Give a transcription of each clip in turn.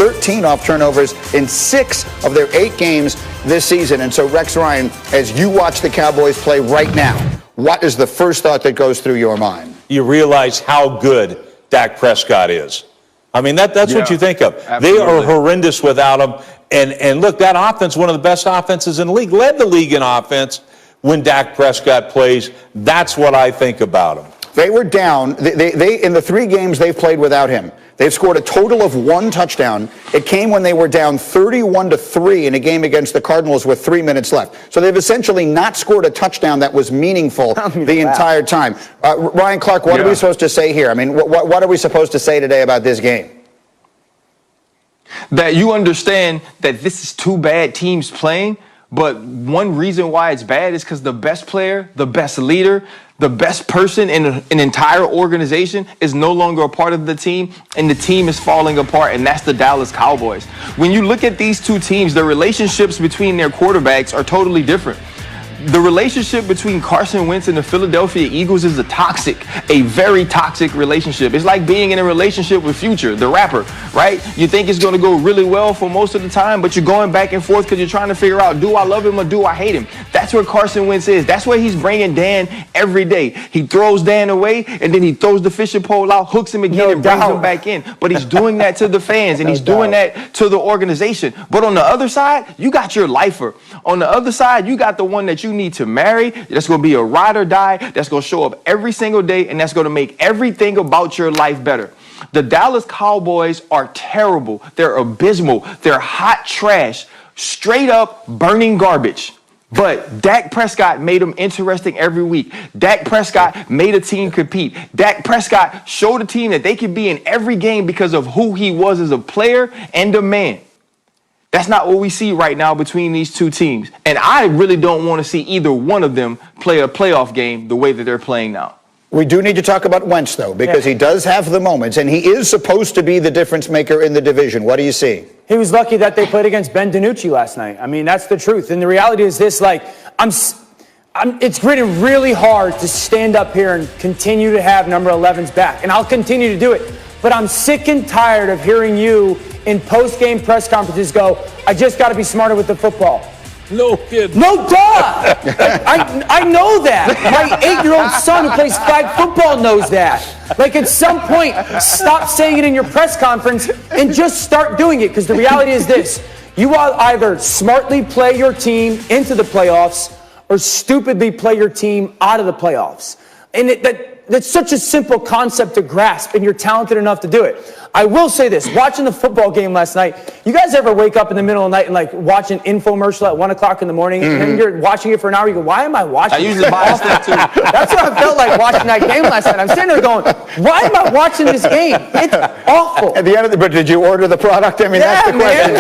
13 off turnovers in 6 of their 8 games this season. And so, Rex Ryan, as you watch the Cowboys play right now, what is the first thought that goes through your mind? You realize how good Dak Prescott is. I mean, that's what you think of. Absolutely. They are horrendous without him. And look, that offense, one of the best offenses in the league, led the league in offense when Dak Prescott plays. That's what I think about him. They were down. They in the 3 games they've played without him, they've scored a total of 1 touchdown. It came when they were down 31-3 in a game against the Cardinals with 3 minutes left. So they've essentially not scored a touchdown that was meaningful the entire time. Ryan Clark, what are we supposed to say here? I mean, what are we supposed to say today about this game? That you understand that this is 2 bad teams playing, but one reason why it's bad is because the best player, the best leader, the best person in an entire organization is no longer a part of the team, and the team is falling apart, and that's the Dallas Cowboys. When you look at these 2 teams, the relationships between their quarterbacks are totally different. The relationship between Carson Wentz and the Philadelphia Eagles is a very toxic relationship. It's like being in a relationship with Future, the rapper, right? You think it's going to go really well for most of the time, but you're going back and forth because you're trying to figure out, do I love him or do I hate him? That's where Carson Wentz is. That's where he's bringing Dan every day. He throws Dan away, and then he throws the fishing pole out, hooks him again, and brings him back in. But he's doing that to the fans, and he's doing that to the organization. But on the other side, you got your lifer. On the other side, you got the one that you need to marry. That's going to be a ride or die. That's going to show up every single day, and that's going to make everything about your life better. The Dallas Cowboys are terrible. They're abysmal. They're hot trash, straight up burning garbage. But Dak Prescott made them interesting every week. Dak Prescott made a team compete. Dak Prescott showed a team that they could be in every game because of who he was as a player and a man. That's not what we see right now between these 2 teams. And I really don't want to see either one of them play a playoff game the way that they're playing now. We do need to talk about Wentz, though, because he does have the moments, and he is supposed to be the difference maker in the division. What do you see? He was lucky that they played against Ben DiNucci last night. I mean, that's the truth. And the reality is this, it's getting really hard to stand up here and continue to have number 11's back. And I'll continue to do it. But I'm sick and tired of hearing you in post-game press conferences go, I just got to be smarter with the football. No kidding. No, duh! I know that. My 8-year-old son who plays flag football knows that. Like, at some point, stop saying it in your press conference and just start doing it. Because the reality is this. You will either smartly play your team into the playoffs or stupidly play your team out of the playoffs. And that's such a simple concept to grasp, and you're talented enough to do it. I will say this, watching the football game last night, you guys ever wake up in the middle of the night and watch an infomercial at 1 o'clock in the morning, and then you're watching it for an hour, you go, why am I watching this? I usually bias that too. That's what I felt like watching that game last night. I'm sitting there going, why am I watching this game? It's awful. At the end of but did you order the product? I mean, that's the question.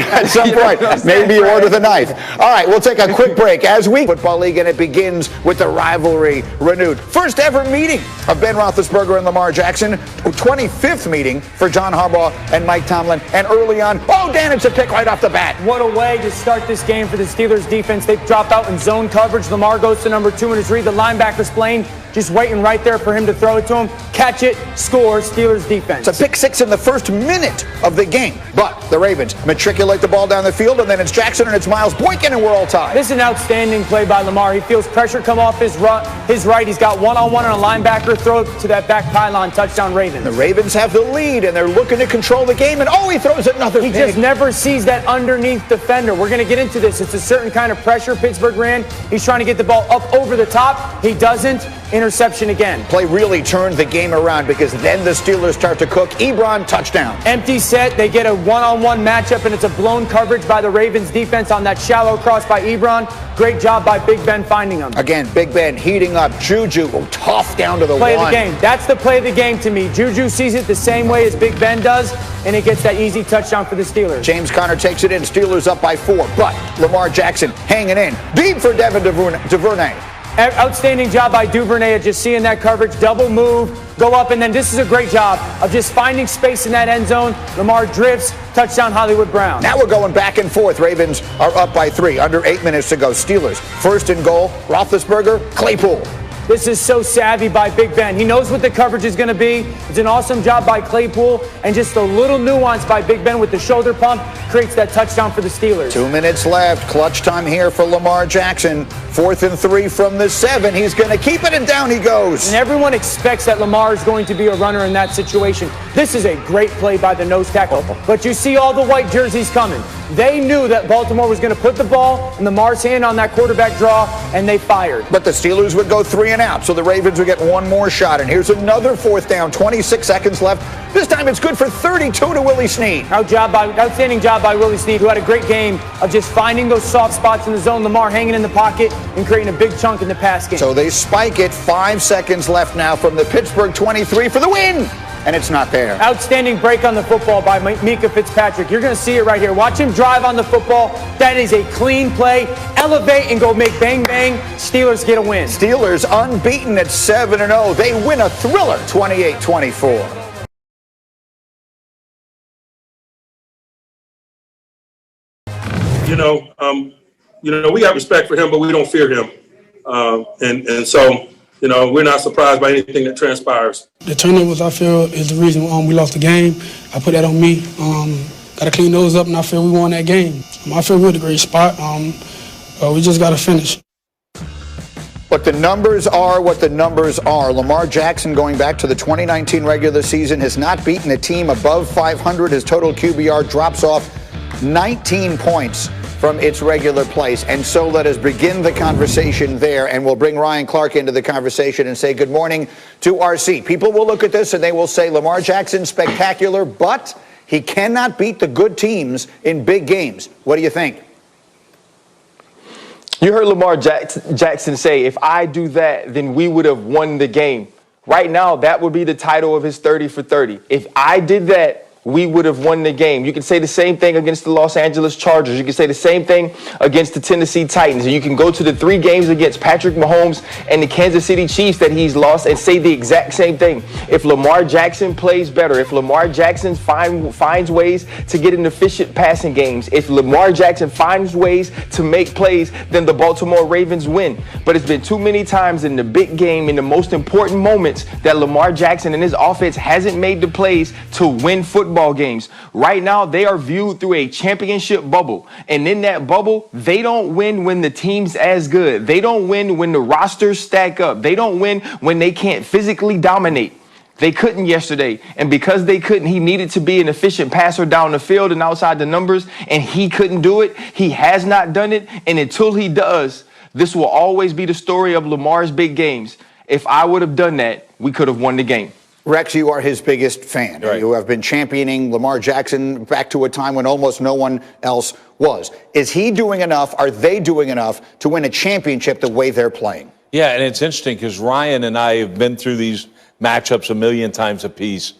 At some point, maybe you order the knife. All right, we'll take a quick break as we football league, and it begins with the rivalry renewed. First ever meeting of Ben Roethlisberger and Lamar Jackson, 25th meeting for John Harbaugh and Mike Tomlin. And early on, Dan, it's a pick right off the bat. What a way to start this game for the Steelers defense. They drop out in zone coverage. Lamar goes to number 2 in his read. The linebacker's playing, just waiting right there for him to throw it to him. Catch it, score, Steelers defense. It's a pick 6 in the first minute of the game. But the Ravens matriculate the ball down the field, and then it's Jackson and it's Miles Boykin, and we're all tied. This is an outstanding play by Lamar. He feels pressure come off his right. He's got one-on-one on a linebacker. Throw it to that back pylon. Touchdown, Ravens. The Ravens have the lead, and they're looking to control the game, and he throws another pick. He just never sees that underneath defender. We're going to get into this. It's a certain kind of pressure Pittsburgh ran. He's trying to get the ball up over the top. He doesn't. Interception again. Play really turned the game around because then the Steelers start to cook. Ebron, touchdown. Empty set. They get a one-on-one matchup, and it's a blown coverage by the Ravens defense on that shallow cross by Ebron. Great job by Big Ben finding him. Again, Big Ben heating up. Juju, tough down to the play of the game. That's the play of the game to me. Juju sees it the same way as Big Ben does, and it gets that easy touchdown for the Steelers. James Conner takes it in. Steelers up by 4, but Lamar Jackson hanging in. Deep for Devin Duvernay. Outstanding job by Duvernay of just seeing that coverage, double move, go up, and then this is a great job of just finding space in that end zone. Lamar drifts, touchdown Hollywood Brown. Now we're going back and forth. Ravens are up by 3, under 8 minutes to go. Steelers, first and goal, Roethlisberger, Claypool. This is so savvy by Big Ben. He knows what the coverage is going to be. It's an awesome job by Claypool, and just a little nuance by Big Ben with the shoulder pump creates that touchdown for the Steelers. 2 minutes left. Clutch time here for Lamar Jackson. 4th and 3 from the 7. He's going to keep it, and down he goes. And everyone expects that Lamar is going to be a runner in that situation. This is a great play by the nose tackle. But you see all the white jerseys coming. They knew that Baltimore was going to put the ball in Lamar's hand on that quarterback draw, and they fired. But the Steelers would go 3 and out, so the Ravens would get one more shot. And here's another 4th down, 26 seconds left. This time it's good for 32 to Willie Snead. Outstanding job by Willie Snead, who had a great game of just finding those soft spots in the zone. Lamar hanging in the pocket and creating a big chunk in the pass game. So they spike it. 5 seconds left now from the Pittsburgh 23 for the win. And it's not there. Outstanding break on the football by Mika Fitzpatrick. You're going to see it right here. Watch him drive on the football. That is a clean play. Elevate and go make bang, bang. Steelers get a win. Steelers unbeaten at 7-0. They win a thriller, 28-24. We have respect for him, but we don't fear him. And so, we're not surprised by anything that transpires. The turnovers, I feel, is the reason we lost the game. I put that on me. Got to clean those up, and I feel we won that game. I feel we're in a great spot. We just got to finish. But the numbers are what the numbers are. Lamar Jackson, going back to the 2019 regular season, has not beaten a team above 500. His total QBR drops off 19 points from its regular place. And so let us begin the conversation there, and we'll bring Ryan Clark into the conversation and say good morning to RC. People will look at this and they will say Lamar Jackson spectacular, but he cannot beat the good teams in big games. What do you think? You heard Lamar Jackson say, if I do that, then we would have won the game. Right now, that would be the title of his 30 for 30. If I did that, we would have won the game. You can say the same thing against the Los Angeles Chargers. You can say the same thing against the Tennessee Titans. And you can go to the 3 games against Patrick Mahomes and the Kansas City Chiefs that he's lost and say the exact same thing. If Lamar Jackson plays better, if Lamar Jackson finds ways to get in efficient passing games, if Lamar Jackson finds ways to make plays, then the Baltimore Ravens win. But it's been too many times in the big game, in the most important moments, that Lamar Jackson and his offense hasn't made the plays to win football games. Right now, they are viewed through a championship bubble. And in that bubble, they don't win when the team's as good. They don't win when the rosters stack up. They don't win when they can't physically dominate. They couldn't yesterday. And because they couldn't, he needed to be an efficient passer down the field and outside the numbers. And he couldn't do it. He has not done it. And until he does, this will always be the story of Lamar's big games. If I would have done that, we could have won the game. Rex, you are his biggest fan. Right. You have been championing Lamar Jackson back to a time when almost no one else was. Is he doing enough? Are they doing enough to win a championship the way they're playing? Yeah, and it's interesting because Ryan and I have been through these matchups a million times apiece.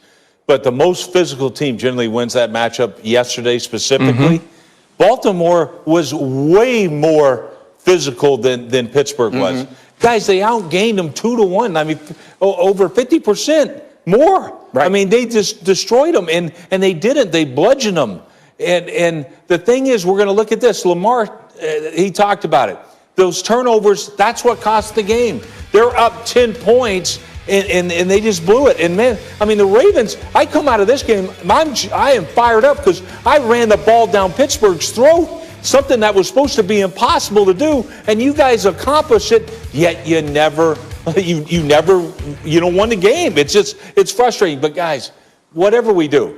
But the most physical team generally wins that matchup yesterday specifically. Mm-hmm. Baltimore was way more physical than Pittsburgh was. Guys, they outgained them 2-1. I mean, over 50%. More. Right. I mean, they just destroyed them, and they didn't. They bludgeoned them. And the thing is, we're going to look at this. Lamar, he talked about it. Those turnovers, that's what cost the game. They're up 10 points, and they just blew it. And, man, I mean, the Ravens, I come out of this game, I am fired up because I ran the ball down Pittsburgh's throat, something that was supposed to be impossible to do, and you guys accomplished it, yet you never won the game. It's frustrating. But guys, whatever we do,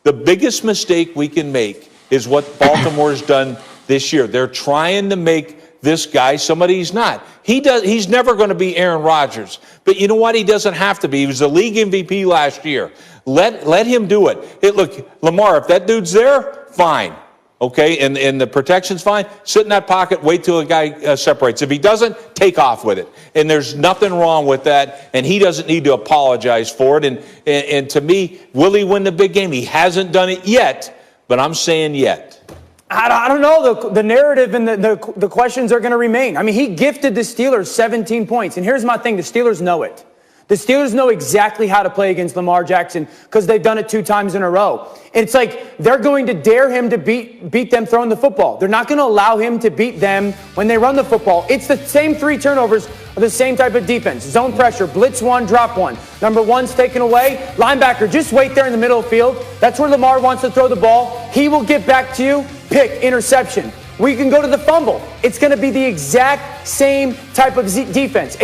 the biggest mistake we can make is what Baltimore's done this year. They're trying to make this guy somebody he's not. He's never going to be Aaron Rodgers. But you know what? He doesn't have to be. He was the league MVP last year. Let him do it. Look, Lamar, if that dude's there, fine. Okay, and the protection's fine. Sit in that pocket, wait till a guy separates. If he doesn't, take off with it. And there's nothing wrong with that, and he doesn't need to apologize for it. And to me, will he win the big game? He hasn't done it yet, but I'm saying yet. I don't know. The narrative and the questions are going to remain. I mean, he gifted the Steelers 17 points. And here's my thing. The Steelers know it. The Steelers know exactly how to play against Lamar Jackson because they've done it 2 times in a row. It's like they're going to dare him to beat them throwing the football. They're not going to allow him to beat them when they run the football. It's the same 3 turnovers are the same type of defense. Zone pressure, blitz one, drop one. Number one's taken away. Linebacker, just wait there in the middle of the field. That's where Lamar wants to throw the ball. He will get back to you, pick, interception. We can go to the fumble. It's going to be the exact same type of defense.